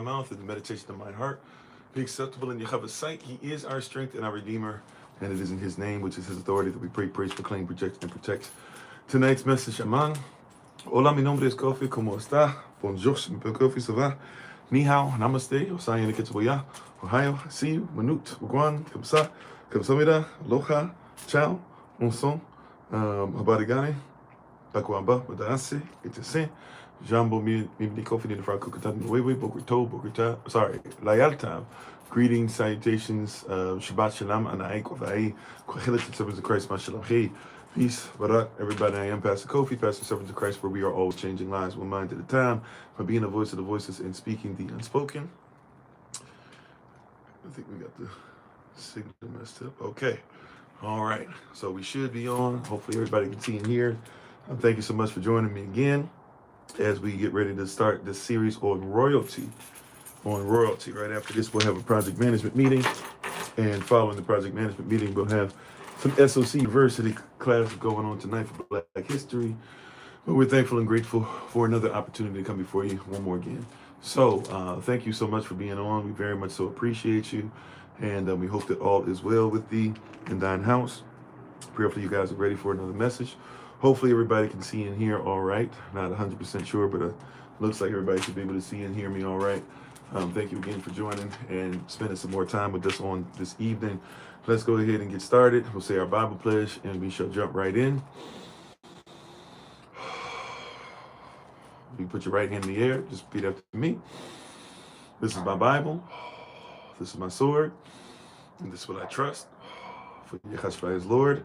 mouth and the meditation of my heart be acceptable in Yahweh's sight. He is our strength and our Redeemer, and it is in His name, which is His authority, that we pray, praise, proclaim, project, and protect. Tonight's message, Aman. Hola, mi nombre es Kofi. ¿Cómo está? Bonjour, je m'appelle Kofi. Ça va? Ni hao, namaste, osayana ketsuya, Ohio, see you, manut, wagwan, kamsa mira, aloha, ciao, monson, habarigane, bakwamba, wadase, itase, jambo mi Kofi ni fraku katan wewe, bokurta, sorry, layaltam. Greetings, salutations, Shabbat Shalom, Anaik, Ovai, Kwachilat, servants of Christ, Mashalom, hey, peace, Barak, everybody. I am Pastor Kofi, Pastor Servants of Christ, where we are all changing lives one mind at a time, by being a voice of the voiceless and speaking the unspoken. I think we got the signal messed up. Okay. All right. So we should be on. Hopefully everybody can see and hear. Thank you so much for joining me again as we get ready to start this series on royalty. Right after this, we'll have a project management meeting. And following the project management meeting, we'll have some SOC University class going on tonight for Black History. But we're thankful and grateful for another opportunity to come before you one more again. So thank you so much for being on. We very much so appreciate you. And we hope that all is well with thee in thine house. Prayerfully, you guys are ready for another message. Hopefully, everybody can see and hear all right. Not 100% sure, but looks like everybody should be able to see and hear me all right. Thank you again for joining and spending some more time with us on this evening. Let's go ahead and get started. We'll say our Bible pledge and we shall jump right in. You put your right hand in the air, just repeat after me. This is my Bible. This is my sword. And this is what I trust. For Yahweh is Lord.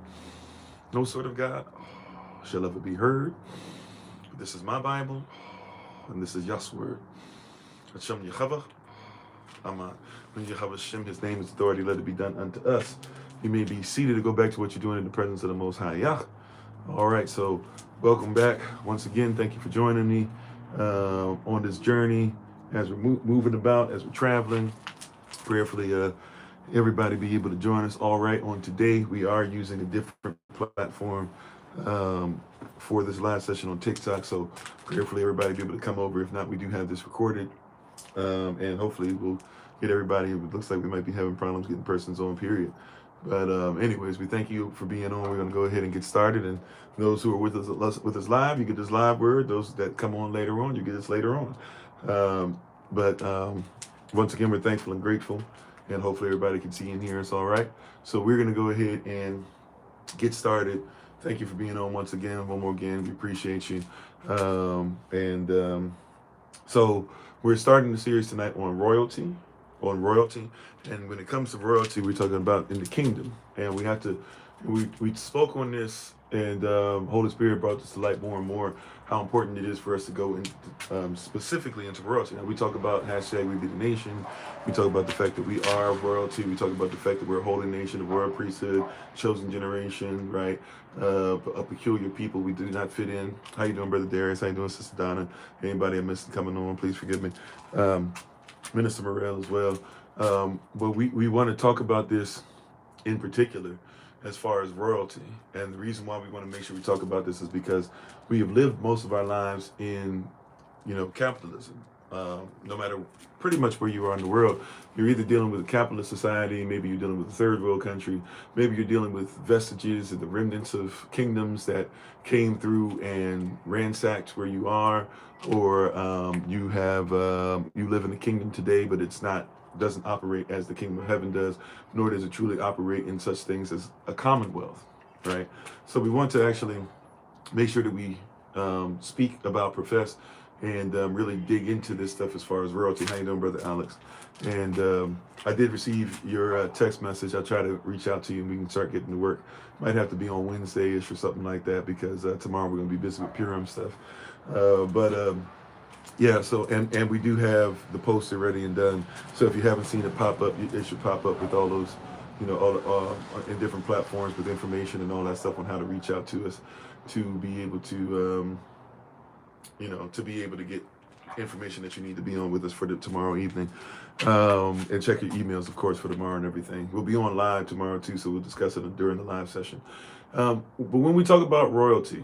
No sword of God shall ever be heard. This is my Bible. And this is Yah's word. Hashem Yahweh. Amen. When Yahweh Hashem, His name is authority, let it be done unto us. You may be seated to go back to what you're doing in the presence of the Most High Yah. All right, so welcome back. Once again, thank you for joining me on this journey as we're moving about, as we're traveling. Prayerfully, everybody be able to join us. All right, on today, we are using a different platform for this live session on TikTok. So prayerfully, everybody be able to come over. If not, we do have this recorded. And hopefully we'll get everybody. It looks like we might be having problems getting persons on, period. But anyways, we thank you for being on. We're going to go ahead and get started. And those who are with us live, you get this live word. Those that come on later on, you get this later on. But once again, we're thankful and grateful. And hopefully everybody can see and hear us all right. So we're going to go ahead and get started. Thank you for being on once again. One more again. We appreciate you. So we're starting the series tonight on royalty. And when it comes to royalty, we're talking about in the kingdom. And we spoke on this, and Holy Spirit brought this to light more and more, how important it is for us to go in, specifically into royalty. Now, we talk about hashtag we be the nation. We talk about the fact that we are royalty. We talk about the fact that we're a holy nation, a royal priesthood, chosen generation, right? A peculiar people. We do not fit in. How you doing, Brother Darius? How you doing, Sister Donna? Anybody I missed coming on, please forgive me. Minister Morel as well. But we want to talk about this in particular as far as royalty. And the reason why we want to make sure we talk about this is because we have lived most of our lives in, capitalism. No matter pretty much where you are in the world, you're either dealing with a capitalist society, maybe you're dealing with a third world country, maybe you're dealing with vestiges and the remnants of kingdoms that came through and ransacked where you are, or you live in a kingdom today, but doesn't operate as the kingdom of heaven does, nor does it truly operate in such things as a commonwealth, right? So we want to actually make sure that we speak about, profess, and really dig into this stuff as far as royalty. How you doing, Brother Alex? And I did receive your text message. I'll try to reach out to you and we can start getting to work. Might have to be on Wednesday-ish or something like that, because tomorrow we're going to be busy with Purim stuff. Yeah, so and we do have the poster ready and done. So if you haven't seen it pop up, it should pop up with all those, all in different platforms with information and all that stuff on how to reach out to us to be able to, to be able to get information that you need to be on with us for tomorrow evening. And check your emails, of course, for tomorrow and everything. We'll be on live tomorrow too, so we'll discuss it during the live session. But when we talk about royalty,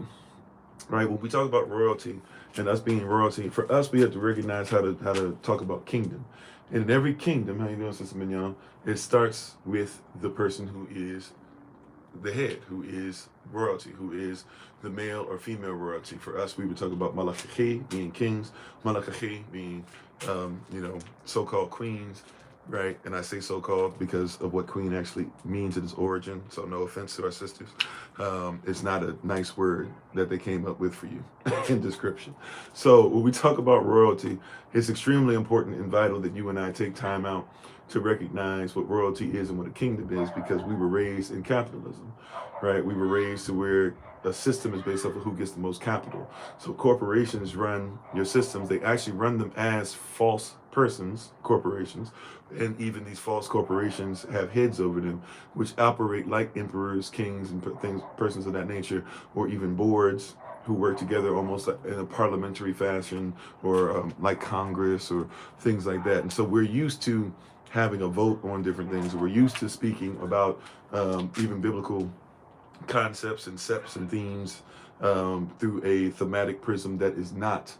right? When we talk about royalty and us being royalty, for us, we have to recognize how to talk about kingdom. And in every kingdom, how you doing, Sister Mignon? It starts with the person who is the head, who is royalty, who is the male or female royalty. For us, we would talk about Malakachi being kings, Malakachi being, so-called queens, right? And I say so-called because of what queen actually means in its origin. So no offense to our sisters. It's not a nice word that they came up with for you in description. So when we talk about royalty, it's extremely important and vital that you and I take time out to recognize what royalty is and what a kingdom is, because we were raised in capitalism, right? We were raised to where a system is based off of who gets the most capital. So corporations run your systems. They actually run them as false persons, corporations, and even these false corporations have heads over them, which operate like emperors, kings, and persons of that nature, or even boards who work together almost like in a parliamentary fashion, or like Congress or things like that. And so we're used to having a vote on different things. We're used to speaking about even biblical concepts and septs and themes through a thematic prism that is not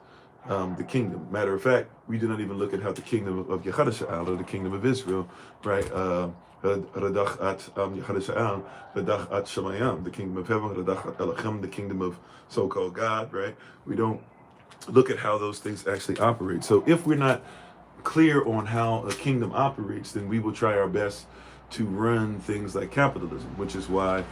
the kingdom. Matter of fact, we do not even look at how the kingdom of Yehadasha'al, or the kingdom of Israel, right? Radach at Yehadasha'al, Radach at Shemayam, the kingdom of heaven, Radach at Elachem, the kingdom of so-called God, right? We don't look at how those things actually operate. So if we're not clear on how a kingdom operates, then we will try our best to run things like capitalism, which is why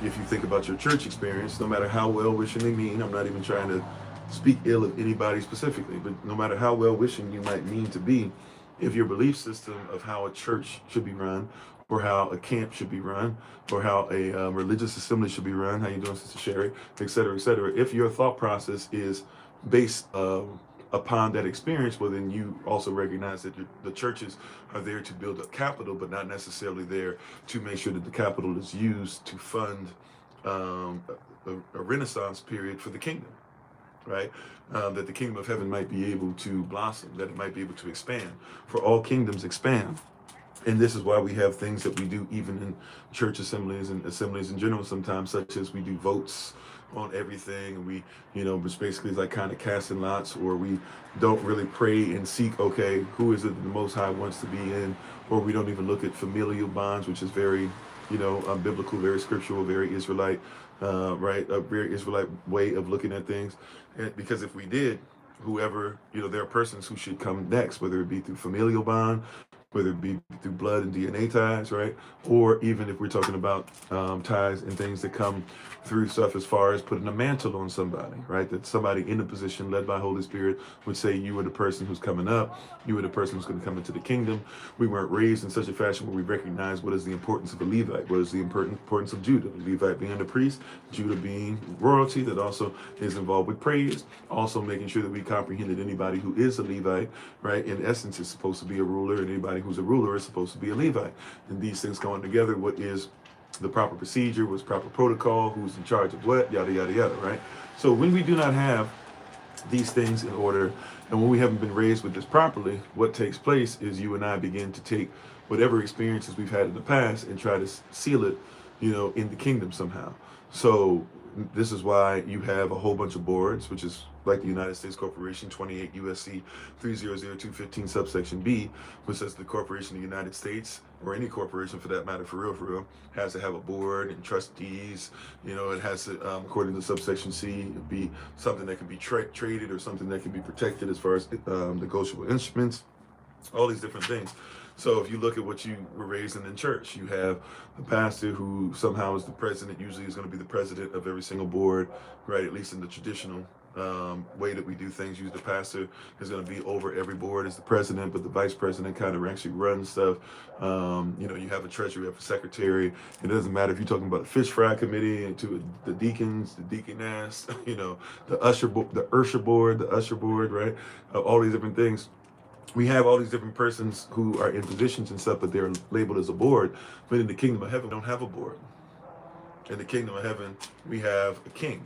if you think about your church experience, no matter how well-wishing they mean, I'm not even trying to speak ill of anybody specifically, but no matter how well-wishing you might mean to be, if your belief system of how a church should be run, or how a camp should be run, or how a religious assembly should be run, how you doing, Sister Sherry, et cetera, if your thought process is based upon that experience, well, then you also recognize that the churches are there to build up capital, but not necessarily there to make sure that the capital is used to fund a renaissance period for the kingdom, right? That the kingdom of heaven might be able to blossom, that it might be able to expand. For all kingdoms expand. And this is why we have things that we do even in church assemblies and assemblies in general sometimes, such as we do votes on everything, and we, which basically is like kind of casting lots, or we don't really pray and seek, okay, who is it that the Most High wants to be in, or we don't even look at familial bonds, which is very, biblical, very scriptural, very Israelite, right, a very Israelite way of looking at things. And because if we did, whoever, there are persons who should come next, whether it be through familial bond, whether it be through blood and DNA ties, right? Or even if we're talking about ties and things that come through stuff as far as putting a mantle on somebody, right? That somebody in a position led by Holy Spirit would say, you are the person who's coming up, you are the person who's going to come into the kingdom. We weren't raised in such a fashion where we recognize what is the importance of a Levite, what is the importance of Judah, the Levite being the priest, Judah being royalty that also is involved with praise, also making sure that we comprehend that anybody who is a Levite, right, in essence is supposed to be a ruler, and anybody who's a ruler is supposed to be a Levite. And these things going together, what is the proper procedure, what's proper protocol, who's in charge of what, yada, yada, yada, right? So when we do not have these things in order, and when we haven't been raised with this properly, what takes place is you and I begin to take whatever experiences we've had in the past and try to seal it, in the kingdom somehow. So this is why you have a whole bunch of boards, which is like the United States Corporation 28 USC 300215 subsection B, which says the corporation of the United States, or any corporation for that matter, for real, has to have a board and trustees. It has to, according to subsection C, be something that can be traded or something that can be protected as far as negotiable instruments, all these different things. So if you look at what you were raised in church, you have a pastor who somehow is the president, usually is going to be the president of every single board, right? At least in the traditional way that we do things. Usually the pastor is going to be over every board as the president, but the vice president kind of actually runs stuff. You have a treasurer, you have a secretary. It doesn't matter if you're talking about a fish fry committee, to the deacons, the deaconess, the usher board, right? All these different things. We have all these different persons who are in positions and stuff, but they're labeled as a board. But in the kingdom of heaven, we don't have a board. In the kingdom of heaven, we have a king,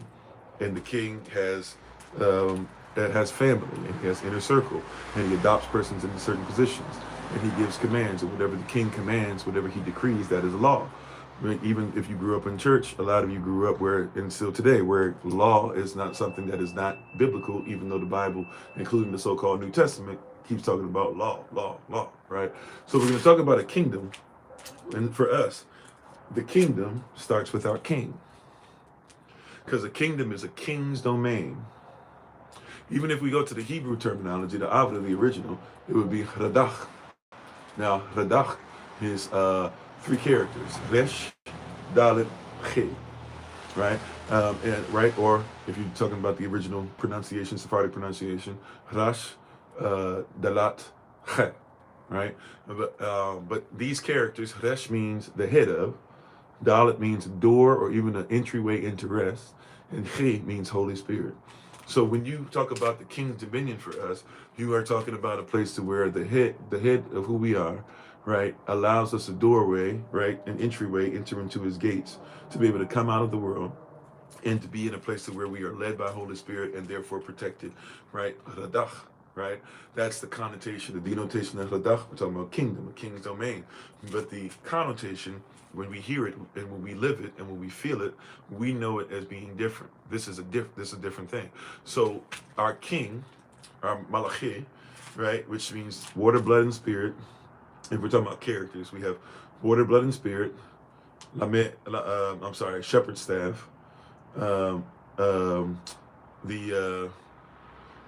and the king has family, and he has inner circle, and he adopts persons into certain positions, and he gives commands, and whatever the king commands, whatever he decrees, that is law. Right? Even if you grew up in church, a lot of you grew up where, and still today, where law is not something that is not biblical, even though the Bible, including the so-called New Testament, keeps talking about law, right? So we're going to talk about a kingdom, and for us, the kingdom starts with our king, because a kingdom is a king's domain. Even if we go to the Hebrew terminology, the Avda, the original, it would be Radach. Now, Radach is three characters: Resh, Dalet, He, right? Or if you're talking about the original pronunciation, Sephardic pronunciation, Rash, Dalat, He, right? But these characters, Resh means the head of, Dalet means door or even an entryway into rest, and He means Holy Spirit. So when you talk about the king's dominion for us, you are talking about a place to where the head of who we are, right, allows us a doorway, right, an entryway, enter into his gates to be able to come out of the world and to be in a place to where we are led by Holy Spirit and therefore protected, right? Radach, right? That's the connotation, the denotation of Radach. We're talking about kingdom, a king's domain. But the connotation, when we hear it and when we live it and when we feel it, we know it as being different. This is a different thing. So our king, our Malachi, right, which means water, blood, and spirit. If we're talking about characters, we have water, blood, and spirit. Shepherd staff. Um, um, the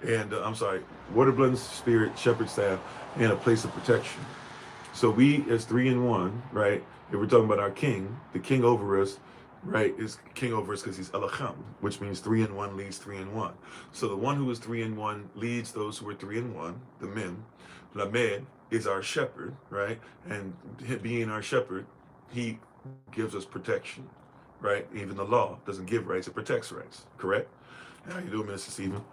I'm sorry, water, blood, and spirit, shepherd staff, and a place of protection. So we, as three in one, right? If we're talking about our king, the king over us, right, is king over us because he's Elacham, which means three in one leads three in one. So the one who is three in one leads those who are three in one, the men. Lamed is our shepherd, right? And being our shepherd, he gives us protection, right? Even the law doesn't give rights, it protects rights, correct? How you doing, Mr. Stephen?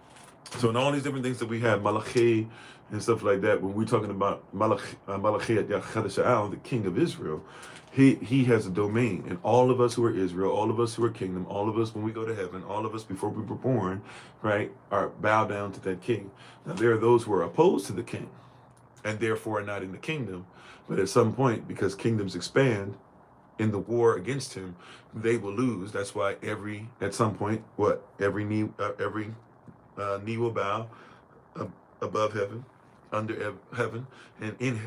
So in all these different things that we have, Malachi and stuff like that, when we're talking about Malachi the king of Israel, he has a domain. And all of us who are Israel, all of us who are kingdom, all of us when we go to heaven, all of us before we were born, right, are bow down to that king. Now there are those who are opposed to the king and therefore are not in the kingdom. But at some point, because kingdoms expand, in the war against him, they will lose. That's why at some point, every knee will bow above heaven, under heaven, and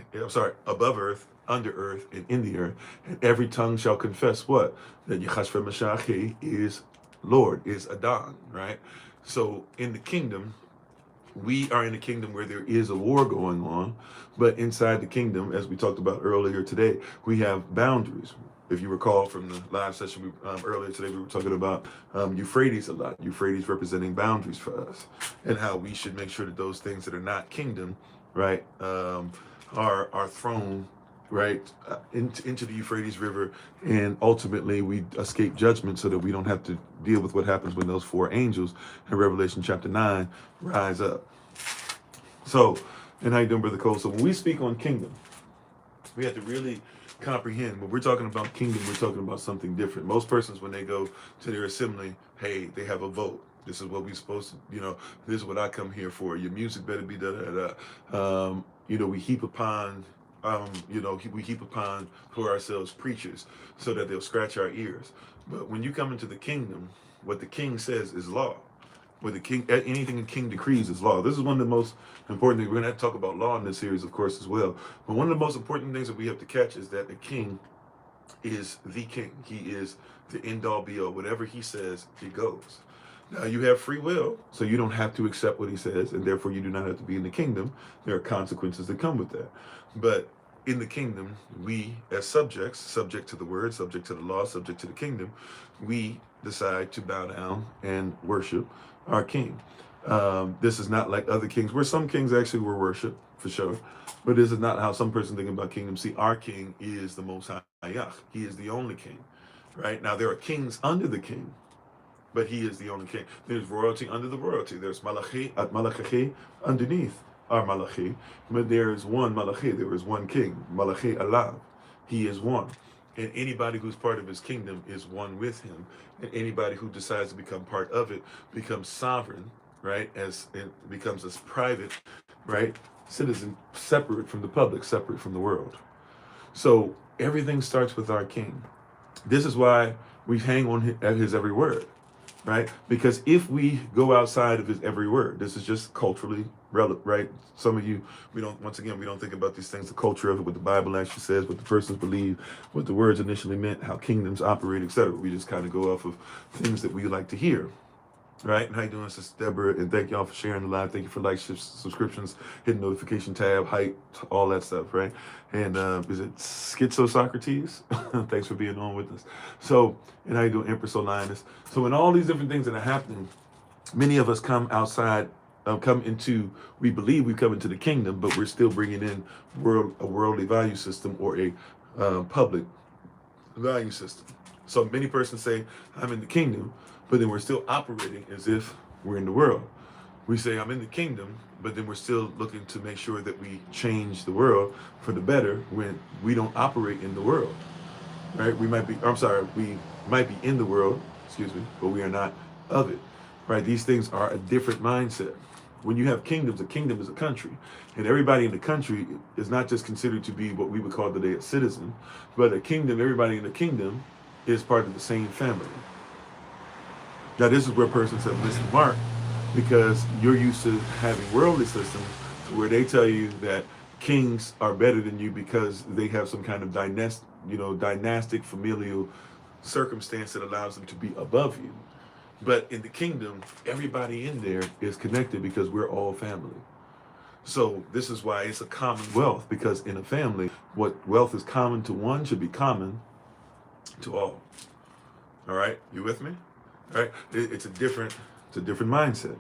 above earth, under earth, and in the earth, and every tongue shall confess what? That Yechashua Mashiach is Lord, is Adon, right? So in the kingdom, we are in a kingdom where there is a war going on, but inside the kingdom, as we talked about earlier today, we have boundaries. If you recall from the live session earlier today, we were talking about Euphrates a lot. Euphrates representing boundaries for us, and how we should make sure that those things that are not kingdom, right, are thrown right into the Euphrates River, and ultimately we escape judgment so that we don't have to deal with what happens when those four angels in Revelation chapter 9 rise up. So, and how you doing, Brother Cole? So when we speak on kingdom, we have to really comprehend when we're talking about kingdom, we're talking about something different. Most persons, when they go to their assembly, hey, they have a vote. This is what we're supposed to, this is what I come here for. Your music better be da da da. We heap upon we heap upon for ourselves preachers so that they'll scratch our ears. But when you come into the kingdom, what the king says is law. What the king, anything the king decrees is law. This is one of the most important things. We're going to have to talk about law in this series, of course, as well. But one of the most important things that we have to catch is that the king is the king. He is the end all be all. Whatever he says, it goes. Now you have free will, so you don't have to accept what he says, and therefore you do not have to be in the kingdom. There are consequences that come with that. But in the kingdom, we as subjects, subject to the word, subject to the law, subject to the kingdom, we decide to bow down and worship our king. This is not like other kings, where some kings actually were worshipped, for sure. But this is not how some person think about kingdom. See, our king is the Most High Yah. He is the only king, right? Now, there are kings under the king, but he is the only king. There's royalty under the royalty. There's Malachi at Malachi underneath our Malachi. But there is one Malachi. There is one king, Malachi Allah. He is one. And anybody who's part of his kingdom is one with him. And anybody who decides to become part of it becomes sovereign, right? As it becomes a private, right, citizen, separate from the public, separate from the world. So everything starts with our king. This is why we hang on at his every word, right? Because if we go outside of his every word, this is just culturally relevant, right? Some of you, we don't, once again, we don't think about these things, the culture of it, what the Bible actually says, what the persons believe, what the words initially meant, how kingdoms operate, etc. We just kind of go off of things that we like to hear. Right, and how you doing, Sister Deborah? And thank y'all for sharing the live. Thank you for likes, subscriptions, hitting notification tab, hype, all that stuff, right? And is it Schizo Socrates? Thanks for being on with us. So, and how you doing, Empress Olinus? So, in all these different things that are happening, many of us come outside, we believe we come into the kingdom, but we're still bringing in a worldly value system or a public value system. So many persons say, I'm in the kingdom, but then we're still operating as if we're in the world. We say, I'm in the kingdom, but then we're still looking to make sure that we change the world for the better when we don't operate in the world, right? We might be in the world, but we are not of it, right? These things are a different mindset. When you have kingdoms, a kingdom is a country, and everybody in the country is not just considered to be what we would call today a citizen, but a kingdom, everybody in the kingdom is part of the same family. Now, this is where persons have missed the mark, because you're used to having worldly systems where they tell you that kings are better than you because they have some kind of dynastic familial circumstance that allows them to be above you. But in the kingdom, everybody in there is connected because we're all family. So this is why it's a commonwealth, because in a family, what wealth is common to one should be common to all. All right, you with me? All right, it's a different mindset,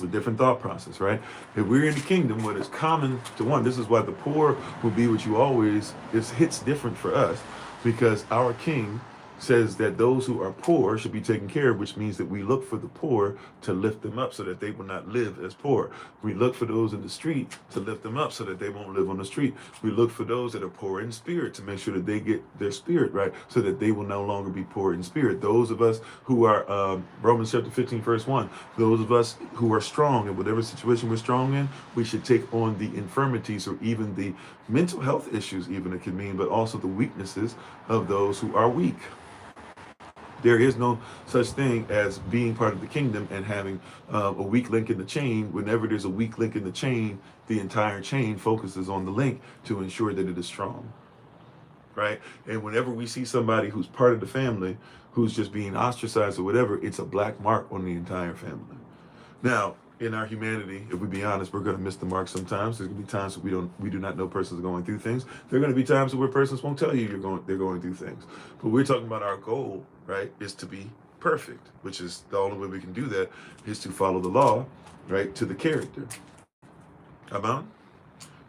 a different thought process, right? If we're in the kingdom, what is common to one, this is why the poor will be what you always, it hits different for us, because our king says that those who are poor should be taken care of, which means that we look for the poor to lift them up so that they will not live as poor. We look for those in the street to lift them up so that they won't live on the street. We look for those that are poor in spirit to make sure that they get their spirit right so that they will no longer be poor in spirit. Those of us who are, Romans chapter 15, verse 1, those of us who are strong in whatever situation we're strong in, we should take on the infirmities or even the mental health issues, even it can mean, but also the weaknesses of those who are weak. There is no such thing as being part of the kingdom and having a weak link in the chain. Whenever there's a weak link in the chain, the entire chain focuses on the link to ensure that it is strong, right? And whenever we see somebody who's part of the family who's just being ostracized or whatever, it's a black mark on the entire family. Now, in our humanity, if we be honest, we're going to miss the mark sometimes. There's going to be times that we do not know persons are going through things. There are going to be times where persons won't tell you they're going through things. But we're talking about our goal, right, is to be perfect, which is the only way we can do that is to follow the law, right, to the character. Amen?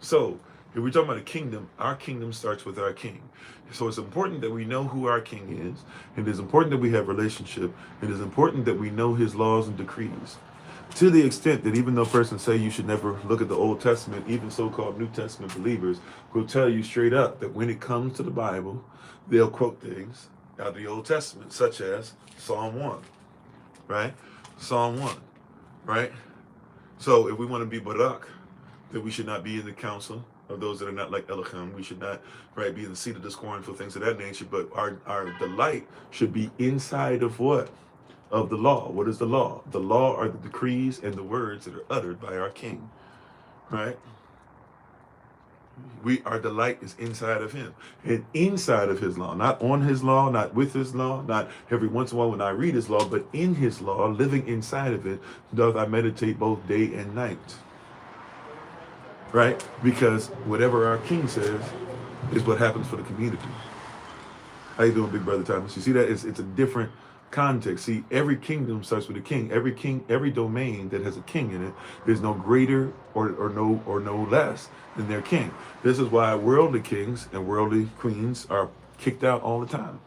So, if we're talking about a kingdom, our kingdom starts with our king. So it's important that we know who our king is. It is important that we have relationship. It is important that we know his laws and decrees. To the extent that even though persons say you should never look at the Old Testament, even so-called New Testament believers will tell you straight up that when it comes to the Bible, they'll quote things out of the Old Testament, such as Psalm 1, right? Psalm 1, right? So if we want to be Barak, that we should not be in the council of those that are not like Elohim. We should not, right, be in the seat of the scornful, things of that nature. But our delight should be inside of what? Of the law. What is the law? The law are the decrees and the words that are uttered by our king, right? Our delight is inside of him and inside of his law, not on his law, not with his law, not every once in a while when I read his law, but in his law, living inside of it, doth I meditate both day and night, right? Because whatever our king says is what happens for the community. How you doing, big brother Thomas? You see that? It's a different context. See, every kingdom starts with a king. Every domain that has a king in it, there's no greater or no less than their king. This is why worldly kings and worldly queens are kicked out all the time,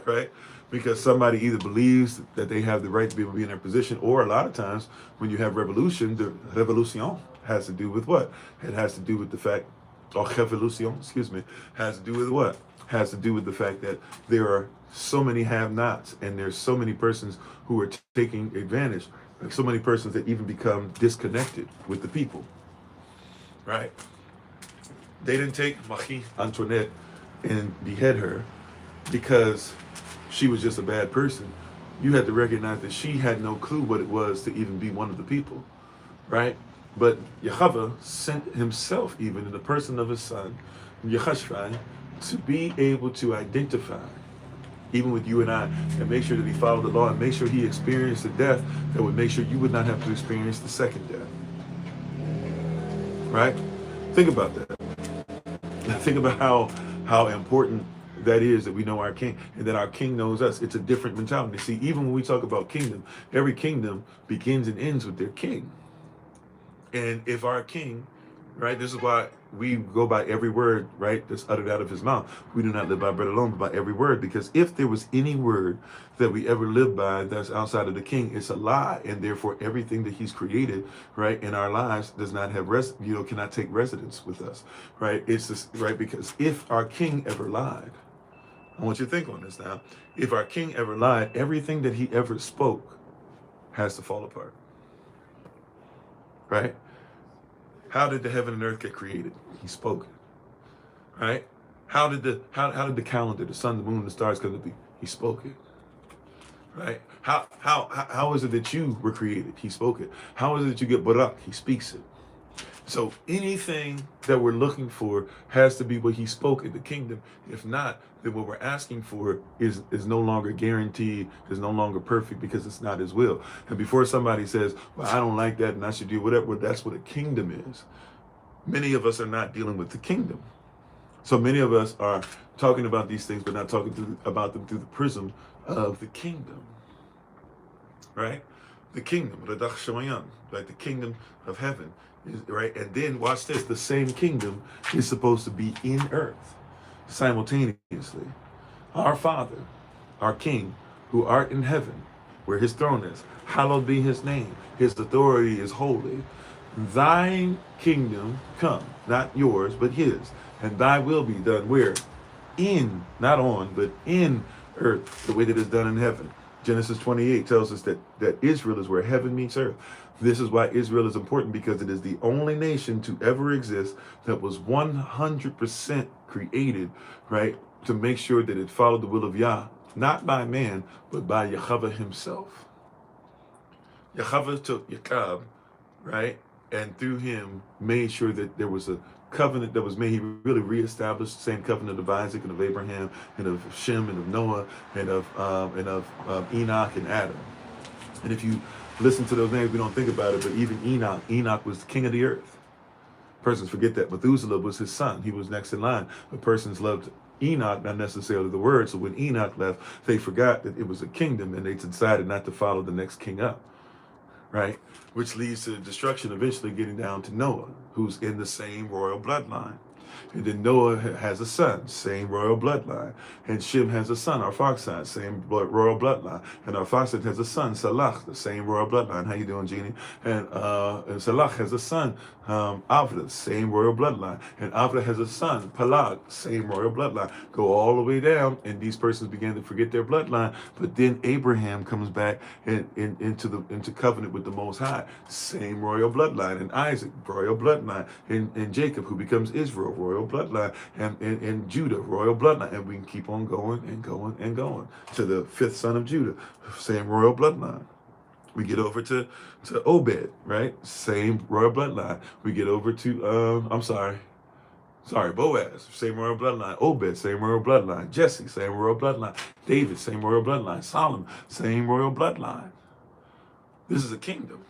right? Because somebody either believes that they have the right to be able to be in their position, or a lot of times when you have revolution, the revolution has to do with what? It has to do with the fact, has to do with what? Has to do with the fact that there are so many have-nots, and there's so many persons who are taking advantage, so many persons that even become disconnected with the people, right? They didn't take Marie Antoinette and behead her because she was just a bad person. You had to recognize that she had no clue what it was to even be one of the people, right? But Yahweh sent himself, even in the person of his son, Yehashrai, to be able to identify, even with you and I, and make sure that he followed the law and make sure he experienced the death that would make sure you would not have to experience the second death, right? Think about that. Think about how important that is, that we know our king and that our king knows us. It's a different mentality. See, even when we talk about kingdom, every kingdom begins and ends with their king. And if our king, right, this is why we go by every word, right, that's uttered out of his mouth. We do not live by bread alone, but by every word. Because if there was any word that we ever live by that's outside of the king, it's a lie. And therefore, everything that he's created, right, in our lives does not have cannot take residence with us, right? It's just, right, because if our king ever lied, I want you to think on this now. If our king ever lied, everything that he ever spoke has to fall apart, right? How did the heaven and earth get created? He spoke it, right? How did the calendar, the sun, the moon, the stars come to be? He spoke it, right? How is it that you were created? He spoke it. How is it that you get barak? He speaks it. So anything that we're looking for has to be what he spoke in the kingdom. If not, then what we're asking for is no longer guaranteed, is no longer perfect, because it's not his will. And before somebody says, well, I don't like that and I should do whatever, well, that's what a kingdom is. Many of us are not dealing with the kingdom. So many of us are talking about these things, but not talking about them through the prism of the kingdom, right? The kingdom, like the kingdom of heaven. Right, and then watch this, the same kingdom is supposed to be in earth simultaneously. Our Father, our King, who art in heaven, where his throne is, hallowed be his name. His authority is holy. Thine kingdom come, not yours, but his, and thy will be done where? In, not on, but in earth, the way that it's done in heaven. Genesis 28 tells us that Israel is where heaven meets earth. This is why Israel is important, because it is the only nation to ever exist that was 100% created, right, to make sure that it followed the will of Yah, not by man, but by Yahweh himself. Yahweh took Yaqab, right, and through him made sure that there was a covenant that was made. He really reestablished the same covenant of Isaac and of Abraham and of Shem and of Noah and of Enoch and Adam. And if you listen to those names, we don't think about it, but even Enoch was the king of the earth. Persons forget that Methuselah was his son. He was next in line. But persons loved Enoch, not necessarily the word. So when Enoch left, they forgot that it was a kingdom, and they decided not to follow the next king up, right? Which leads to destruction, eventually getting down to Noah, who's in the same royal bloodline. And then Noah has a son, same royal bloodline. And Shem has a son, Arphaxad, same royal bloodline. And Arphaxad has a son, Salach, the same royal bloodline. How you doing, Jeannie? And Salach has a son, Avda, same royal bloodline. And Avda has a son, Palag, same royal bloodline. Go all the way down, and these persons began to forget their bloodline. But then Abraham comes back into covenant with the Most High, same royal bloodline. And Isaac, royal bloodline. And Jacob, who becomes Israel, royal bloodline, and Judah, royal bloodline, and we can keep on going and going and going to the fifth son of Judah, same royal bloodline. We get over to Obed, right? Same royal bloodline. We get over to Boaz, same royal bloodline. Obed, same royal bloodline. Jesse, same royal bloodline. David, same royal bloodline. Solomon, same royal bloodline. This is a kingdom,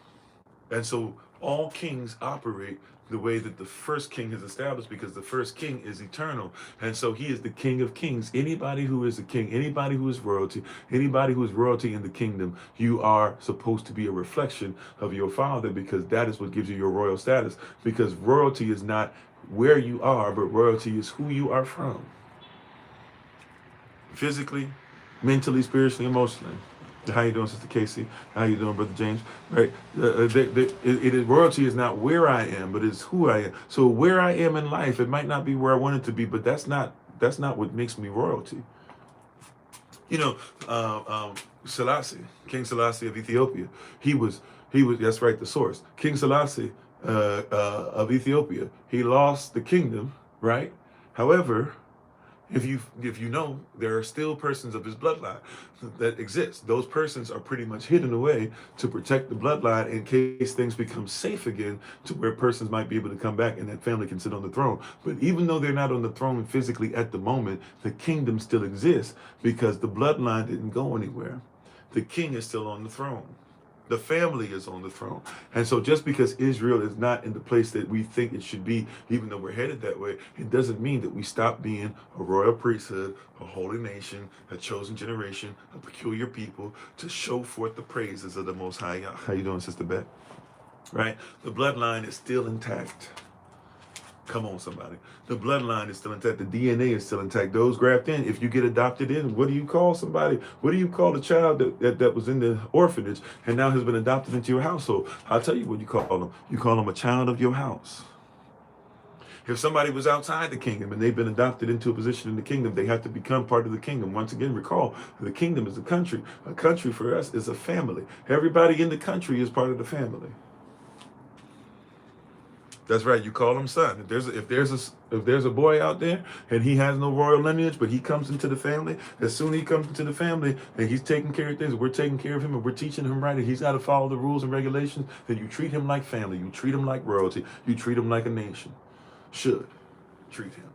and so all kings operate the way that the first king has established, because the first king is eternal. And so he is the King of Kings. Anybody who is a king, anybody who is royalty, anybody who is royalty in the kingdom, you are supposed to be a reflection of your Father, because that is what gives you your royal status. Because royalty is not where you are, but royalty is who you are from. Physically, mentally, spiritually, emotionally. How you doing, Sister Casey? How you doing, Brother James? Right? Royalty is not where I am, but it's who I am. So where I am in life, it might not be where I want it to be, but that's not what makes me royalty. You know, Selassie, King Selassie of Ethiopia, he was. That's right, the source. King Selassie of Ethiopia, he lost the kingdom, right? However, If you know, there are still persons of his bloodline that exist. Those persons are pretty much hidden away to protect the bloodline in case things become safe again, to where persons might be able to come back and that family can sit on the throne. But even though they're not on the throne physically at the moment, the kingdom still exists because the bloodline didn't go anywhere. The king is still on the throne. The family is on the throne. And so just because Israel is not in the place that we think it should be, even though we're headed that way, it doesn't mean that we stop being a royal priesthood, a holy nation, a chosen generation, a peculiar people to show forth the praises of the Most High. How you doing, Sister Beth? Right? The bloodline is still intact. Come on, somebody. The bloodline is still intact. The DNA is still intact. Those grafted in, if you get adopted in, what do you call somebody? What do you call the child that was in the orphanage and now has been adopted into your household? I'll tell you what you call them. You call them a child of your house. If somebody was outside the kingdom and they've been adopted into a position in the kingdom, they have to become part of the kingdom. Once again, recall, the kingdom is a country. A country for us is a family. Everybody in the country is part of the family. That's right. You call him son. If there's a boy out there and he has no royal lineage, but he comes into the family, as soon as he comes into the family and he's taking care of things, we're taking care of him and we're teaching him right, and he's got to follow the rules and regulations, then you treat him like family. You treat him like royalty. You treat him like a nation should treat him.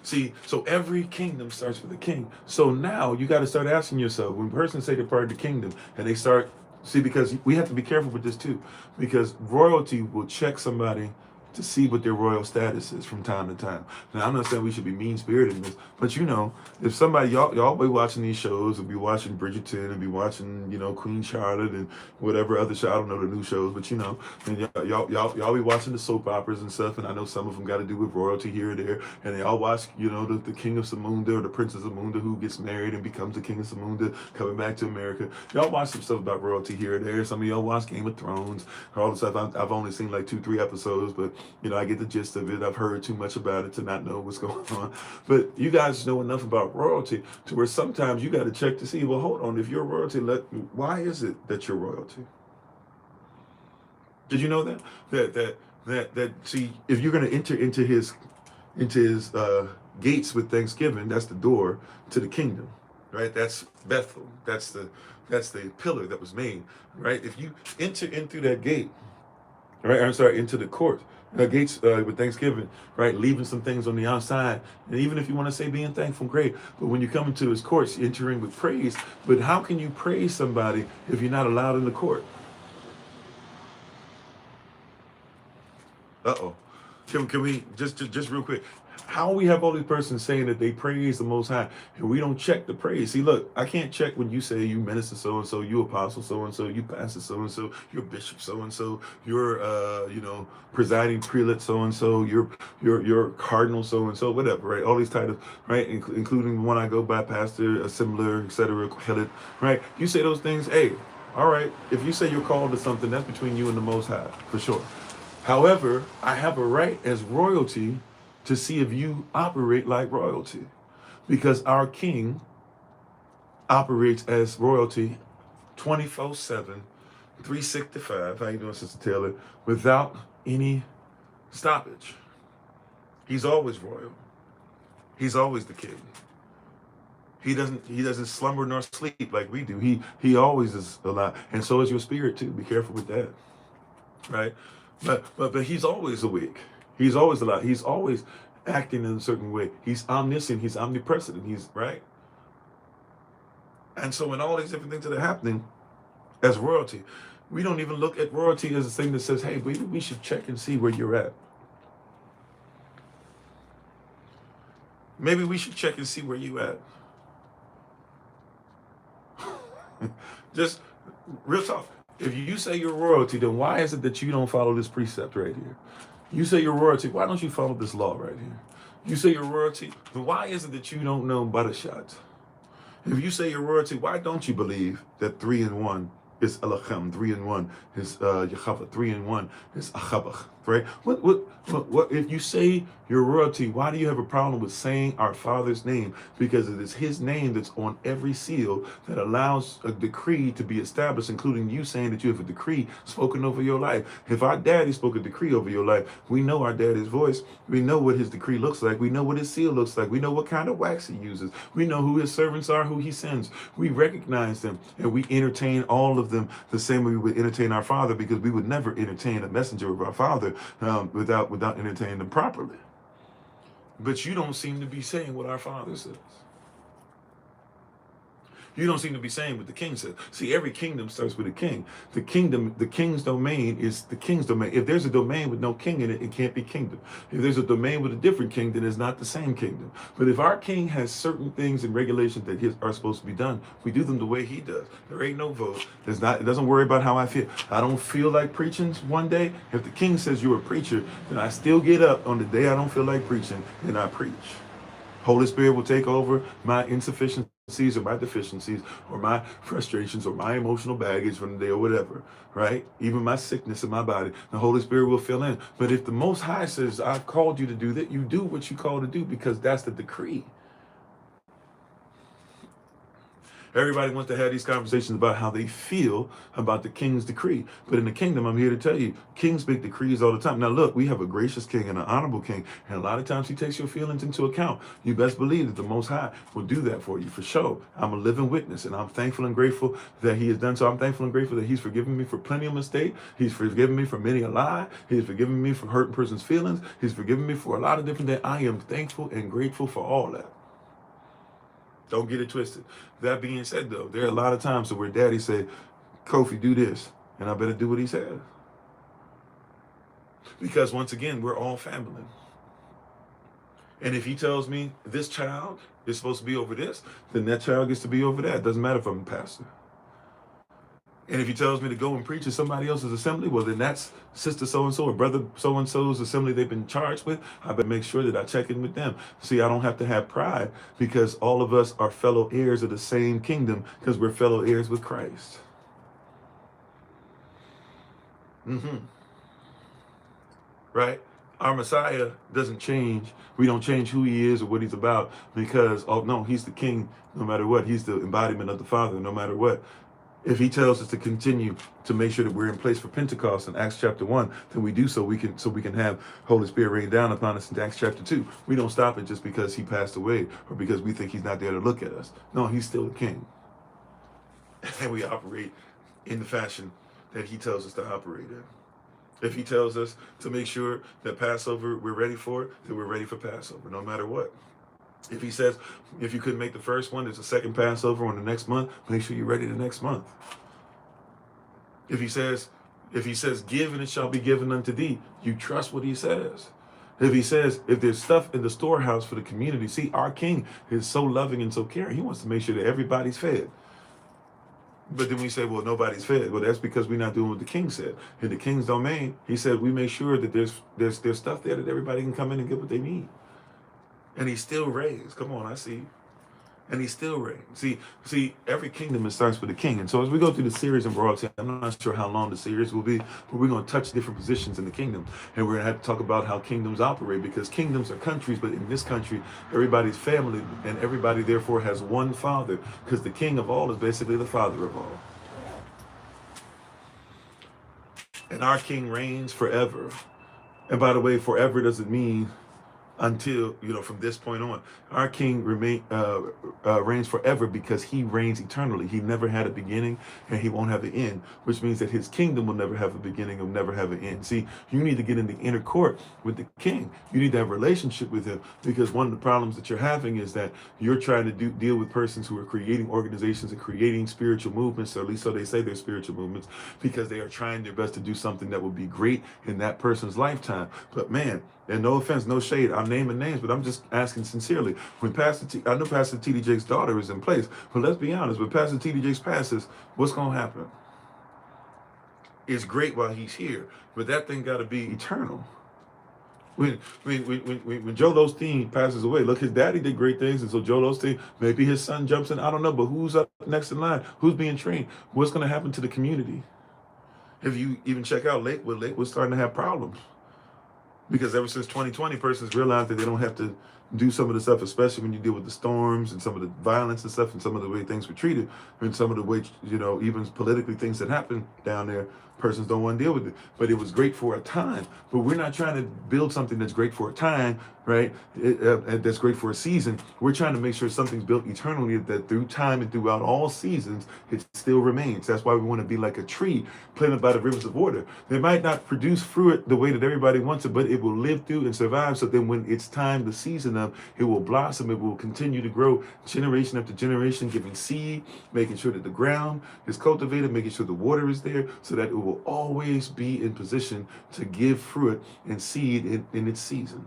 See, so every kingdom starts with a king. So now you got to start asking yourself, when persons say they're part of the kingdom and they start, see, because we have to be careful with this too, because royalty will check somebody to see what their royal status is from time to time. Now, I'm not saying we should be mean-spirited in this, but you know, if somebody, y'all be watching these shows, and be watching Bridgerton, and be watching, you know, Queen Charlotte, and whatever other show, I don't know the new shows, but you know, and y'all be watching the soap operas and stuff, and I know some of them got to do with royalty here or there, and they all watch, you know, the King of Samunda, or the Princess of Munda, who gets married and becomes the King of Samunda, coming back to America. Y'all watch some stuff about royalty here or there. Some of y'all watch Game of Thrones, all the stuff. I've only seen like 2-3 episodes, but you know, I get the gist of it. I've heard too much about it to not know what's going on. But you guys know enough about royalty to where sometimes you got to check to see, well, hold on, if you're royalty, why is it that you're royalty? Did you know that see, if you're going to enter into his gates with thanksgiving, that's the door to the kingdom, right? That's Bethel. That's the pillar that was made, right? If you enter in through that gate, right? I'm sorry, into the court, gates with thanksgiving, right? Leaving some things on the outside. And even if you want to say being thankful, great. But when you come into his courts, entering with praise. But how can you praise somebody if you're not allowed in the court? Uh-oh. Can we just real quick? How we have all these persons saying that they praise the Most High, and we don't check the praise? See, look, I can't check when you say you minister so and so, you apostle so and so, you pastor so and so, you're bishop so and so, you're you know, presiding prelate so and so, you're cardinal so and so, whatever, right? All these titles, right? Including one I go by, pastor, assembler, etc., prelate, right? You say those things, hey, all right. If you say you're called to something, that's between you and the Most High, for sure. However, I have a right as royalty to see if you operate like royalty, because our king operates as royalty 24/7, 365. How you doing, Sister Taylor? Without any stoppage. He's always royal. He's always the king. He doesn't slumber nor sleep like we do. He always is alive, and so is your spirit too. Be careful with that, right? But he's always awake. He's always alive. He's always acting in a certain way. He's omniscient. He's omnipresent. He's right. And so in all these different things that are happening as royalty, we don't even look at royalty as a thing that says, hey, maybe we should check and see where you're at. Maybe we should check and see where you at. Just real talk. If you say you're royalty, then why is it that you don't follow this precept right here? You say you're royalty, why don't you follow this law right here? You say you're royalty, then why is it that you don't know Barashat? If you say you're royalty, why don't you believe that 3 in 1 is Elohim, 3 in 1 is Yahweh, 3 in 1 is Achabach, right? What if you say you're royalty, why do you have a problem with saying our Father's name? Because it is his name that's on every seal that allows a decree to be established, including you saying that you have a decree spoken over your life. If our daddy spoke a decree over your life, we know our daddy's voice. We know what his decree looks like. We know what his seal looks like. We know what kind of wax he uses. We know who his servants are, who he sends. We recognize them, and we entertain all of them the same way we would entertain our Father, because we would never entertain a messenger of our Father without entertaining them properly. But you don't seem to be saying what our Father says. You don't seem to be saying what the king says. See, every kingdom starts with a king. The king's domain is the king's domain. If there's a domain with no king in it, it can't be kingdom. If there's a domain with a different king, then it's not the same kingdom. But if our king has certain things and regulations that are supposed to be done, we do them the way he does. There ain't no vote. It doesn't worry about how I feel. I don't feel like preaching one day. If the king says you're a preacher, then I still get up on the day I don't feel like preaching and I preach. Holy Spirit will take over my insufficiencies or my deficiencies or my frustrations or my emotional baggage from the day or whatever, right? Even my sickness in my body, the Holy Spirit will fill in. But if the Most High says, I've called you to do that, you do what you called to do, because that's the decree. Everybody wants to have these conversations about how they feel about the king's decree. But in the kingdom, I'm here to tell you, kings make decrees all the time. Now, look, we have a gracious king and an honorable king, and a lot of times he takes your feelings into account. You best believe that the Most High will do that for you, for sure. I'm a living witness, and I'm thankful and grateful that he has done so. I'm thankful and grateful that he's forgiven me for plenty of mistakes. He's forgiven me for many a lie. He's forgiven me for hurting person's feelings. He's forgiven me for a lot of different things. I am thankful and grateful for all that. Don't get it twisted. That being said, though, there are a lot of times where daddy say, Kofi, do this, and I better do what he says. Because once again, we're all family. And if he tells me this child is supposed to be over this, then that child gets to be over that. It doesn't matter if I'm a pastor. And if he tells me to go and preach at somebody else's assembly, well, then that's sister so-and-so or brother so-and-so's assembly they've been charged with. I better make sure that I check in with them. See, I don't have to have pride, because all of us are fellow heirs of the same kingdom, because we're fellow heirs with Christ. Right? Our Messiah doesn't change. We don't change who he is or what he's about, because, oh no, he's the king no matter what. He's the embodiment of the Father no matter what. If he tells us to continue to make sure that we're in place for Pentecost in Acts chapter 1, then we do so we can have Holy Spirit rain down upon us in Acts chapter 2. We don't stop it just because he passed away or because we think he's not there to look at us. No, he's still the king. And we operate in the fashion that he tells us to operate in. If he tells us to make sure that Passover, we're ready for it, then we're ready for Passover, no matter what. If he says, if you couldn't make the first one, there's a second Passover on the next month, make sure you're ready the next month. If he says, give and it shall be given unto thee, you trust what he says. If he says, if there's stuff in the storehouse for the community, see, our king is so loving and so caring. He wants to make sure that everybody's fed. But then we say, well, nobody's fed. Well, that's because we're not doing what the king said. In the king's domain, he said, we make sure that there's stuff there that everybody can come in and get what they need. And he still reigns. Come on, I see. And he still reigns. See, every kingdom starts with a king. And so as we go through the series of royalty, I'm not sure how long the series will be, but we're going to touch different positions in the kingdom. And we're going to have to talk about how kingdoms operate, because kingdoms are countries, but in this country, everybody's family, and everybody therefore has one father, because the king of all is basically the father of all. And our king reigns forever. And by the way, forever doesn't mean until, from this point on. Our king reigns forever because he reigns eternally. He never had a beginning and he won't have an end, which means that his kingdom will never have a beginning, will never have an end. See, you need to get in the inner court with the king. You need to have a relationship with him, because one of the problems that you're having is that you're trying to deal with persons who are creating organizations and creating spiritual movements, or at least so they say they're spiritual movements, because they are trying their best to do something that will be great in that person's lifetime. But man, and no offense, no shade, I'm naming names, but I'm just asking sincerely. When I know Pastor T.D. Jake's daughter is in place, but let's be honest, when Pastor T.D. Jake passes, what's going to happen? It's great while he's here, but that thing got to be eternal. When Joel Osteen passes away, look, his daddy did great things, and so Joel Osteen, maybe his son jumps in, I don't know, but who's up next in line? Who's being trained? What's going to happen to the community? If you even check out Lakewood, Lakewood's starting to have problems. Because ever since 2020, persons realized that they don't have to do some of the stuff, especially when you deal with the storms and some of the violence and stuff and some of the way things were treated and some of the way, even politically things that happen down there, persons don't want to deal with it. But it was great for a time. But we're not trying to build something that's great for a time, right? That's great for a season. We're trying to make sure something's built eternally, that through time and throughout all seasons, it still remains. That's why we want to be like a tree planted by the rivers of water. They might not produce fruit the way that everybody wants it, but it will live through and survive. So then when it's time, the season of, it will blossom. It will continue to grow generation after generation, giving seed, making sure that the ground is cultivated, making sure the water is there, so that it will always be in position to give fruit and seed in its season.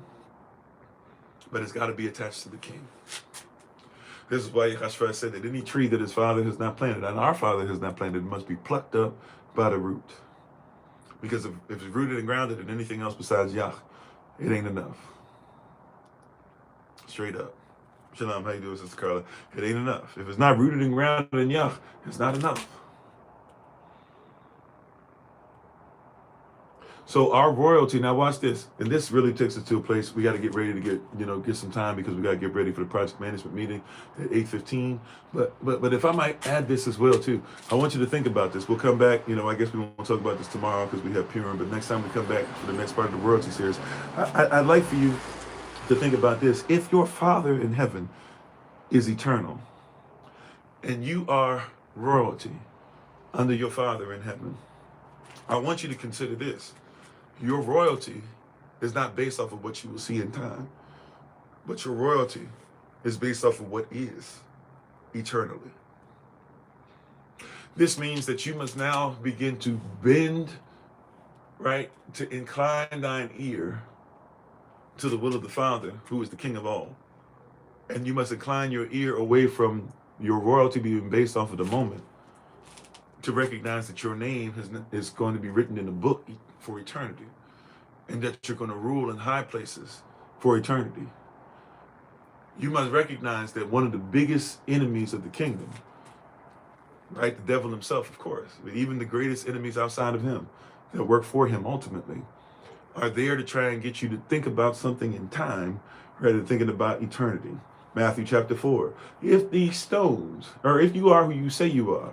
But it's got to be attached to the king. This is why Yahshua said that any tree that his father has not planted, and our father has not planted, must be plucked up by the root. Because if it's rooted and grounded in anything else besides Yah, it ain't enough. Straight up. Shalom, how you doing, Sister Carla? It ain't enough. If it's not rooted and grounded in Yah, it's not enough. So our royalty, now watch this, and this really takes us to a place we got to get ready to get some time, because we got to get ready for the project management meeting at 8:15. But if I might add this as well too, I want you to think about this. We'll come back, I guess we won't talk about this tomorrow because we have Purim, but next time we come back for the next part of the royalty series, I'd like for you to think about this. If your Father in heaven is eternal and you are royalty under your Father in heaven, I want you to consider this. Your royalty is not based off of what you will see in time, but your royalty is based off of what is eternally. This means that you must now begin to bend, right, to incline thine ear to the will of the Father, who is the King of all. And you must incline your ear away from your royalty being based off of the moment, to recognize that your name is going to be written in a book for eternity, and that you're going to rule in high places for eternity. You must recognize that one of the biggest enemies of the kingdom, right, the devil himself, of course, but even the greatest enemies outside of him that work for him ultimately, are there to try and get you to think about something in time rather than thinking about eternity. Matthew chapter 4. If these stones, or if you are who you say you are,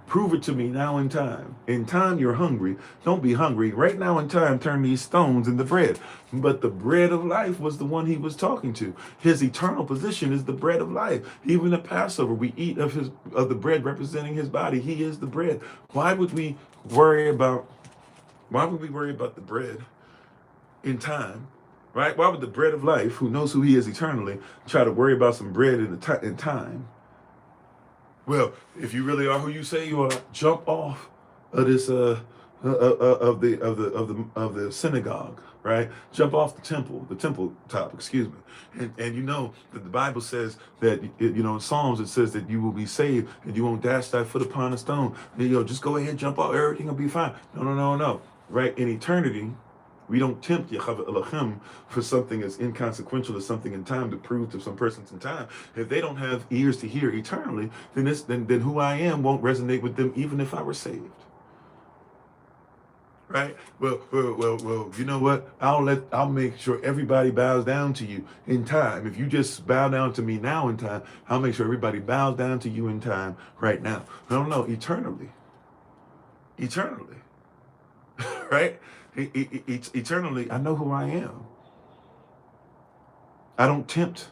prove it to me now in time. In time you're hungry. Don't be hungry. Right now in time, turn these stones into bread. But the bread of life was the one he was talking to. His eternal position is the bread of life. Even at Passover, we eat of the bread representing his body. He is the bread. Why would we worry about the bread in time? Right? Why would the bread of life, who knows who he is eternally, try to worry about some bread in time? Well, if you really are who you say you are, jump off of this of the synagogue, right? Jump off the temple top, excuse me. And you know that the Bible says that in Psalms it says that you will be saved and you won't dash thy foot upon a stone. And, just go ahead, jump off, everything will be fine. No. Right? In eternity, we don't tempt Yahweh Elohim for something as inconsequential as something in time to prove to some persons in time. If they don't have ears to hear eternally, then who I am won't resonate with them even if I were saved. Right? Well, you know what? I'll make sure everybody bows down to you in time. If you just bow down to me now in time, I'll make sure everybody bows down to you in time right now. No, eternally. Right? Eternally, I know who I am. I don't tempt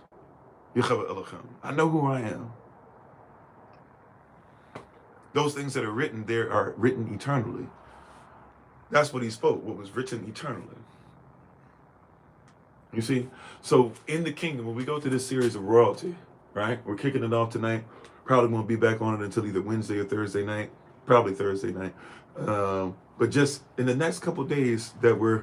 Yahweh Elohim. I know who I am. Those things that are written there are written eternally. That's what he spoke, what was written eternally. You see? So in the kingdom, when we go through this series of royalty, right? We're kicking it off tonight. Probably won't be back on it until either Wednesday or Thursday night. Probably Thursday night. But just in the next couple of days that we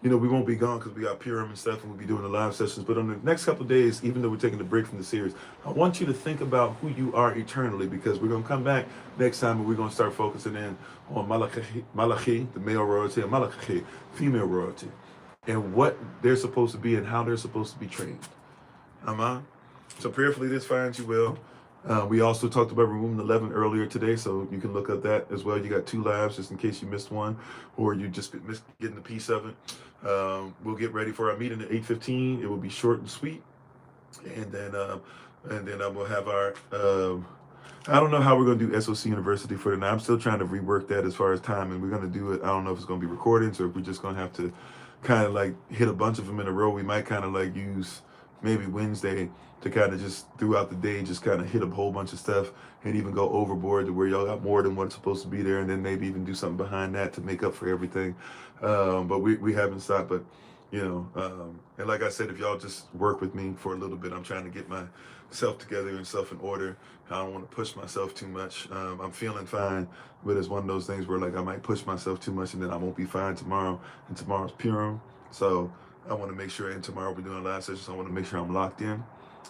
won't be gone because we got Purim and stuff and we'll be doing the live sessions. But on the next couple of days, even though we're taking a break from the series, I want you to think about who you are eternally, because we're going to come back next time and we're going to start focusing in on Malachi, the male royalty, and Malachi, female royalty, and what they're supposed to be and how they're supposed to be trained. Amen. So prayerfully this finds you well. We also talked about Room 11 earlier today, so you can look at that as well. You got 2 lives just in case you missed one, or you just missed getting a piece of it. We'll get ready for our meeting at 8:15. It will be short and sweet, and then we'll have our. I don't know how we're going to do SOC University for tonight. I'm still trying to rework that as far as time, and we're going to do it. I don't know if it's going to be recordings or if we're just going to have to kind of like hit a bunch of them in a row. We might kind of like use maybe Wednesday to kind of just throughout the day just kind of hit a whole bunch of stuff and even go overboard to where y'all got more than what's supposed to be there, and then maybe even do something behind that to make up for everything. But we haven't stopped. But and like I said, if y'all just work with me for a little bit, I'm trying to get myself together and stuff in order. I don't want to push myself too much. I'm feeling fine, but it's one of those things where like I might push myself too much and then I won't be fine tomorrow. And tomorrow's Purim, so I want to make sure. And tomorrow we're doing a live session, so I want to make sure I'm locked in.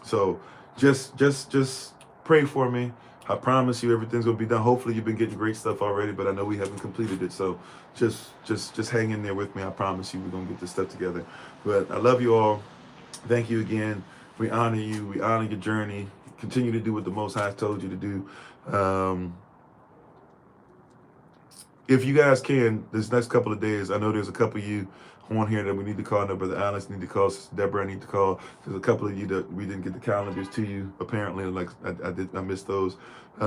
So just pray for me. I promise you everything's gonna be done. Hopefully you've been getting great stuff already, but I know we haven't completed it. So just hang in there with me. I promise you we're gonna get this stuff together. But I love you all. Thank you again. We honor you. We honor your journey. Continue to do what the Most High told you to do. If you guys can, this next couple of days, I know there's a couple of you on here that we need to call. No, Brother Alex need to call. Sister Deborah, I need to call. There's a couple of you that we didn't get the calendars to you. Apparently, like I missed those.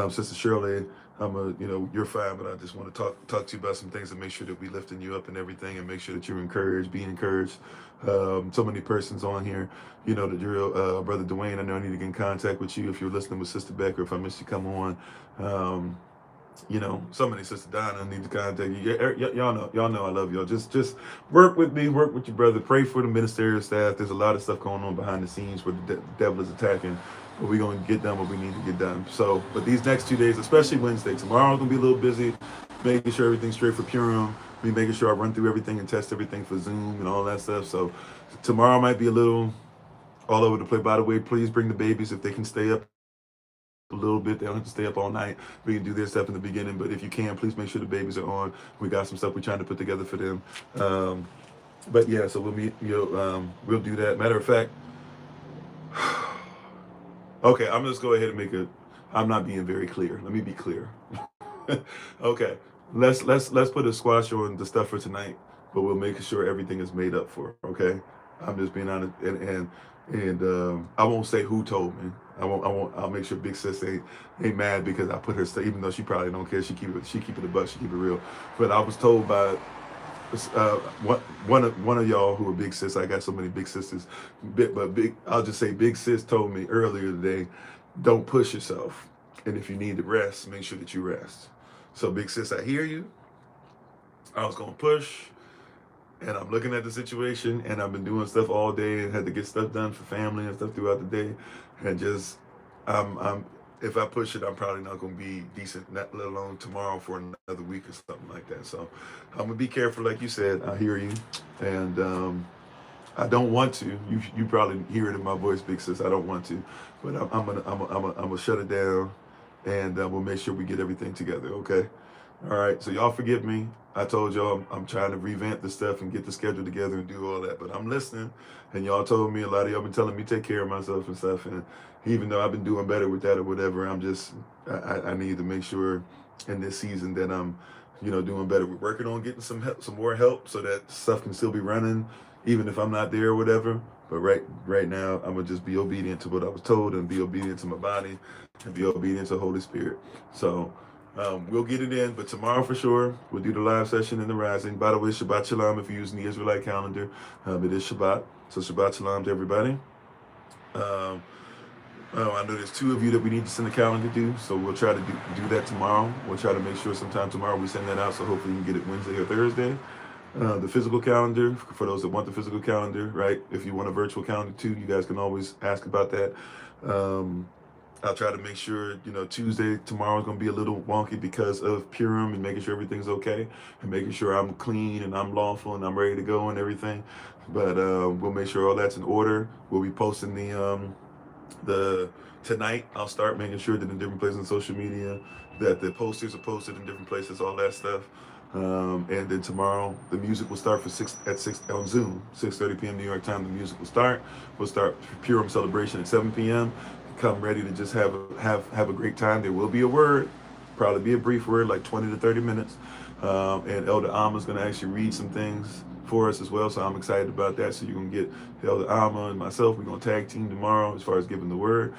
Sister Shirley, you're fine, but I just want to talk to you about some things and make sure that we lifting you up and everything, and make sure that you're encouraged, be encouraged. So many persons on here, the drill. Brother Dwayne, I know I need to get in contact with you if you're listening with Sister Becker. If I missed you, come on. Somebody, Sister Donna, need to contact you. Y'all know I love y'all. Just work with me, work with your brother. Pray for the ministerial staff. There's a lot of stuff going on behind the scenes where the devil is attacking, but we're going to get done what we need to get done. So, but these next 2 days, especially Wednesday, tomorrow's going to be a little busy, making sure everything's straight for Purim, me making sure I run through everything and test everything for Zoom and all that stuff. So tomorrow might be a little all over the place. By the way, please bring the babies if they can stay up a little bit. They don't have to stay up all night. We can do their stuff in the beginning, but if you can, please make sure the babies are on. We got some stuff we're trying to put together for them. But yeah, so we'll meet. We'll do that. Matter of fact, okay, I'm just go ahead and I'm not being very clear. Let me be clear. Okay, let's put a squash on the stuff for tonight, but we'll make sure everything is made up for. Okay, I'm just being honest, and I won't say who told me. I'll make sure Big Sis ain't mad because I put her stuff, even though she probably don't care. She keep it a buck. She keep it real. But I was told by one of y'all who are Big Sis. I got so many big sisters, I'll just say Big Sis told me earlier today, don't push yourself, and if you need to rest, make sure that you rest. So Big Sis, I hear you. I was gonna push. And I'm looking at the situation, and I've been doing stuff all day and had to get stuff done for family and stuff throughout the day. And just, I'm if I push it, I'm probably not going to be decent, let alone tomorrow for another week or something like that. So I'm going to be careful, like you said. I hear you. And I don't want to. You probably hear it in my voice, Big Sis. I don't want to. But I'm gonna shut it down, and we'll make sure we get everything together, okay? All right, so y'all forgive me. I told y'all I'm trying to revamp the stuff and get the schedule together and do all that, but I'm listening. And y'all told me, a lot of y'all been telling me take care of myself and stuff. And even though I've been doing better with that or whatever, I need to make sure in this season that I'm, doing better. We're working on getting some more help so that stuff can still be running, even if I'm not there or whatever. But right now, I'm gonna just be obedient to what I was told and be obedient to my body and be obedient to the Holy Spirit. So. We'll get it in, but tomorrow for sure, we'll do the live session in the Rising. By the way, Shabbat Shalom if you're using the Israelite calendar. It is Shabbat, so Shabbat Shalom to everybody. I know there's 2 of you that we need to send a calendar to, so we'll try to do that tomorrow. We'll try to make sure sometime tomorrow we send that out, so hopefully you can get it Wednesday or Thursday. The physical calendar, for those that want the physical calendar, right? If you want a virtual calendar too, you guys can always ask about that. I'll try to make sure, Tuesday, tomorrow is going to be a little wonky because of Purim and making sure everything's okay and making sure I'm clean and I'm lawful and I'm ready to go and everything. But we'll make sure all that's in order. We'll be posting the tonight. I'll start making sure that in different places on social media that the posters are posted in different places, all that stuff. And then tomorrow the music will start at 6 on Zoom, 6:30 p.m. New York time. The music will start. We'll start Purim celebration at 7 p.m. come ready to just have a great time. There will be a word, probably be a brief word, like 20 to 30 minutes. And Elder Alma's going to actually read some things for us as well. So I'm excited about that. So you're going to get Elder Alma and myself. We're going to tag team tomorrow as far as giving the word.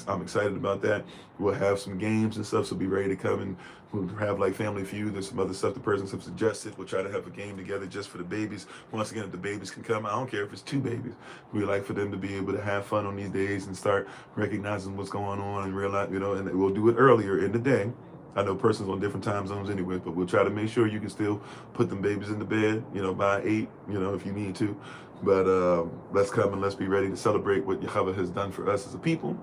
I'm excited about that. We'll have some games and stuff. So be ready to come, and we'll have like Family Feud. There's some other stuff the persons have suggested. We'll try to have a game together just for the babies. Once again, if the babies can come, I don't care if it's 2 babies. We like for them to be able to have fun on these days and start recognizing what's going on and realize, and we'll do it earlier in the day. I know persons on different time zones anyway, but we'll try to make sure you can still put them babies in the bed, by 8, if you need to. But let's come and let's be ready to celebrate what Yahweh has done for us as a people.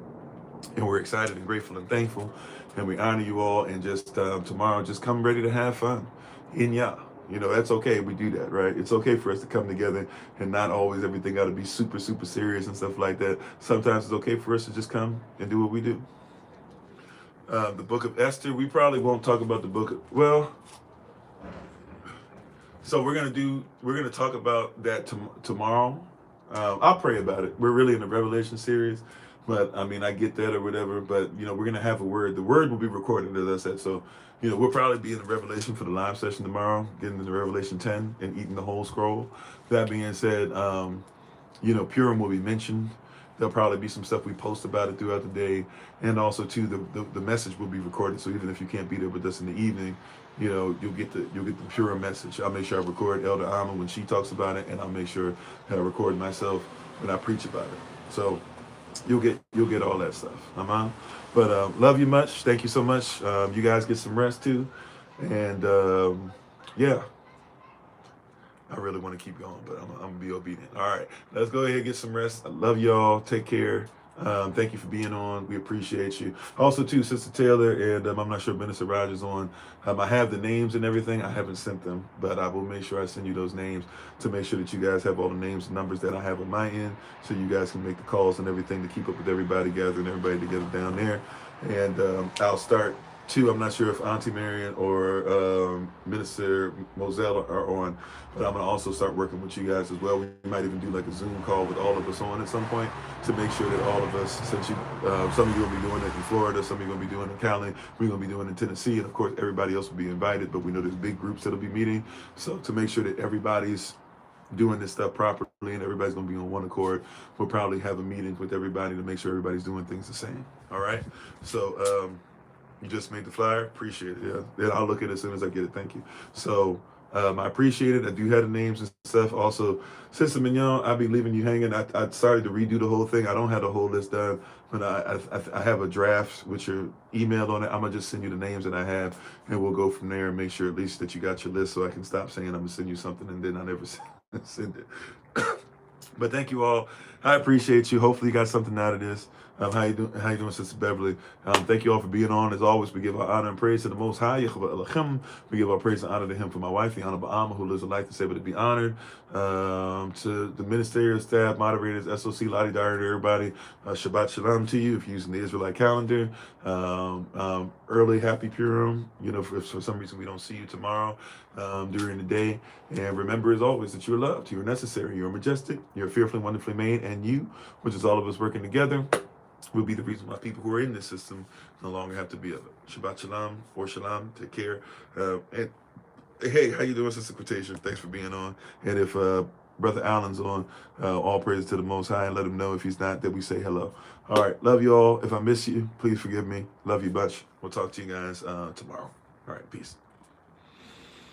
And we're excited and grateful and thankful. And we honor you all. And just tomorrow, just come ready to have fun in Yah. That's okay. We do that, right? It's okay for us to come together, and not always everything got to be super, super serious and stuff like that. Sometimes it's okay for us to just come and do what we do. The book of Esther, we probably won't talk about the book so we're gonna talk about that tomorrow. I'll pray about it. We're really in the Revelation series, but I get that or whatever, but we're gonna have a word. The word will be recorded, as I said, so we'll probably be in the Revelation for the live session tomorrow, getting into Revelation 10 and eating the whole scroll. That being said, Purim will be mentioned. There'll probably be some stuff we post about it throughout the day, and also too the message will be recorded. So even if you can't be there with us in the evening, you'll get the pure message. I'll make sure I record Elder Alma when she talks about it, and I'll make sure that I record myself when I preach about it. So you'll get all that stuff. But love you much. Thank you so much. You guys get some rest too, and yeah. I really want to keep going, but I'm going to be obedient. All right, let's go ahead and get some rest. I love y'all. Take care. Thank you for being on. We appreciate you. Also, too, Sister Taylor, and I'm not sure if Minister Rogers on. I have the names and everything. I haven't sent them, but I will make sure I send you those names to make sure that you guys have all the names and numbers that I have on my end, so you guys can make the calls and everything to keep up with everybody, gathering everybody together down there. And I'll start. Too, I'm not sure if Auntie Marion or Minister Moselle are on, but I'm going to also start working with you guys as well. We might even do like a Zoom call with all of us on at some point to make sure that all of us, since some of you will be doing it in Florida, some of you are going to be doing it in Cali, we're going to be doing it in Tennessee, and of course everybody else will be invited, but we know there's big groups that'll be meeting. So to make sure that everybody's doing this stuff properly and everybody's going to be on one accord, we'll probably have a meeting with everybody to make sure everybody's doing things the same. All right? So, you just made the flyer. Appreciate it. Yeah. Then I'll look at it as soon as I get it. Thank you. So I appreciate it. I do have the names and stuff. Also, Sister Mignon, I'll be leaving you hanging. I started to redo the whole thing. I don't have the whole list done, but I have a draft with your email on it. I'm going to just send you the names that I have, and we'll go from there and make sure at least that you got your list, so I can stop saying I'm going to send you something and then I never send it. But thank you all. I appreciate you. Hopefully you got something out of this. How you doing, Sister Beverly? Thank you all for being on. As always, we give our honor and praise to the Most High. We give our praise and honor to Him for my wife, the Honorable Alma, who lives a life that's able to be honored. To the ministerial staff, moderators, SOC, Lottie Dyer, to everybody. Shabbat Shalom to you if you're using the Israelite calendar. Early Happy Purim. If for some reason we don't see you tomorrow during the day. And remember, as always, that you're loved, you're necessary, you're majestic, you're fearfully, wonderfully made, and you, which is all of us working together, will be the reason why people who are in this system no longer have to be of it. Shabbat Shalom, or Shalom, take care. And hey, how you doing, Sister Quotation? Thanks for being on. And if Brother Allen's on, all praise to the Most High, and let him know if he's not that we say hello. All right, love you all. If I miss you, please forgive me. Love you much. We'll talk to you guys tomorrow. All right, peace.